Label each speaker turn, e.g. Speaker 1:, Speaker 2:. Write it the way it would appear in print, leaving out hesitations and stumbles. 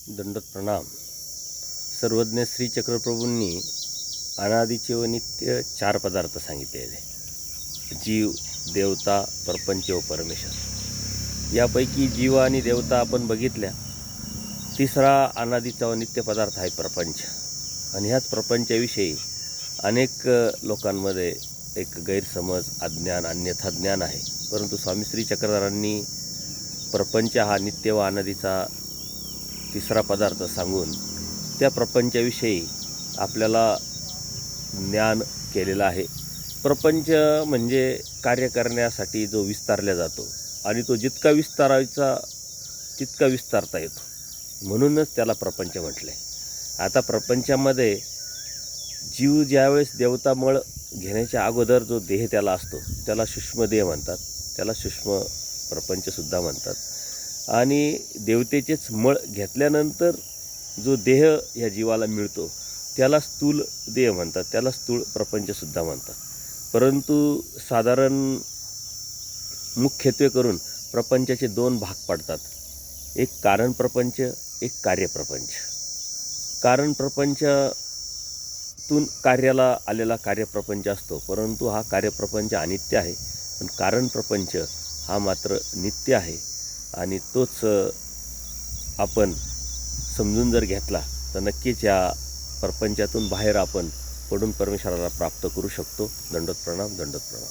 Speaker 1: दंडोत प्रणाम। सर्वज्ञ श्री चक्रप्रभूंनी अनादीचे व नित्य 4 पदार्थ सांगितले आहेत। जीव, देवता, प्रपंच व परमेश्वर। यापैकी जीव आणि देवता आपण बघितल्या। तिसरा अनादीचा व नित्य पदार्थ आहे प्रपंच। आणि ह्याच प्रपंचाविषयी अनेक लोकांमध्ये एक गैरसमज, अज्ञान, अन्यथा ज्ञान आहे। परंतु स्वामी श्री चक्रधरांनी प्रपंच हा नित्य व अनादीचा तिसरा पदार्थ सांगून त्या प्रपंचाविषयी आपल्याला ज्ञान केलेलं आहे। प्रपंच म्हणजे कार्य करण्यासाठी जो विस्तारला जातो आणि तो जितका विस्तारायचा तितका विस्तारता येतो, म्हणूनच त्याला प्रपंच म्हटले। आता प्रपंचामध्ये जीव ज्यावेळेस देवतामळ घेण्याच्या अगोदर जो देह त्याला असतो त्याला सूक्ष्म देह म्हणतात, त्याला सूक्ष्म प्रपंचसुद्धा म्हणतात। आणि देवतेचेच मळ घेतल्यानंतर जो देह या जीवाला मिळतो त्याला स्थूल देह म्हणतात, त्याला स्थूल प्रपंचसुद्धा म्हणतात। परंतु साधारण मुख्यत्वे करून प्रपंचाचे 2 भाग पडतात, एक कारण प्रपंच, एक कार्यप्रपंच। कारण प्रपंचातून कार्याला आलेला कार्यप्रपंच असतो, परंतु हा कार्यप्रपंच अनित्य आहे। पण कारण प्रपंच हा मात्र नित्य आहे आणि तोच आपण समजून जर घेतला तर नक्कीच या प्रपंचातून बाहेर आपण पडून परमेश्वराला प्राप्त करू शकतो। दंडोत प्रणाम, दंडोत प्रणाम।